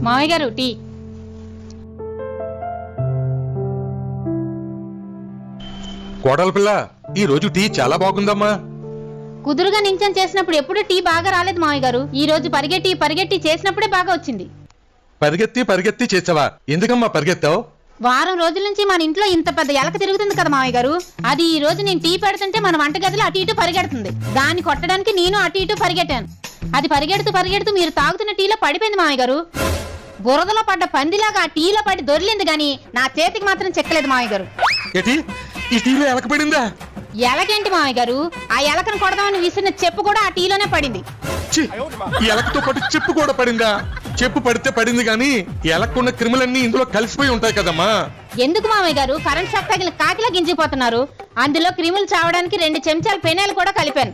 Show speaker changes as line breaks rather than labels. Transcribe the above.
మామయ్య గారు టీ.
కోడల పిల్ల, ఈ రోజు టీ చాలా బాగుందమ్మా.
కుదురుగా నించని చేసినప్పుడు ఎప్పుడు టీ బాగా రాలేదు మామయ్య గారు. ఈ రోజు పరిగెట్టి చేసినప్పుడే బాగా వచ్చింది.
పరిగెత్తి చేసావా? ఎందుకమ్మా పరిగెత్తావు?
వారం రోజుల నుంచి మన ఇంట్లో ఇంత పెద్ద ఎలక తిరుగుతుంది కదా మామయ్య గారు. అది ఈ రోజు నేను టీ పెడుతుంటే మన వంటగదిలో అటు ఇటు పరిగెడుతుంది. దాన్ని కొట్టడానికి నేను అటు ఇటు పరిగెట్టాను. అది పరిగెడుతూ మీరు తాగుతున్న టీలో పడిపోయింది మామయ్య గారు. బురదలో పడ్డ పందిలాగా ఆ టీలో పడి దొరిలింది గాని నా చేతికి మాత్రం చెక్కలేదు మామయ్య గారు.
ఈ టీలో ఎలక పడిందా?
ఎలకేంటి మామయ్య గారు, ఆ ఎలకను కొడదామని విసిరిన చెప్పు కూడా ఆ టీలోనే పడింది.
ఎలకతో పాటు చెప్పు కూడా పడిందా? చెప్పు పడితే పడింది గాని ఎలక్కున్న క్రిములన్నీ ఇందులో కలిసిపోయి ఉంటాయి కదమ్మా.
ఎందుకు మామయ్య గారు కరెంట్ షాక్ తగిలి కాకిలా గింజిపోతున్నారు? అందులో క్రిములు చావడానికి 2 చెంచాల పెనాయిల్ కూడా కలిపాను.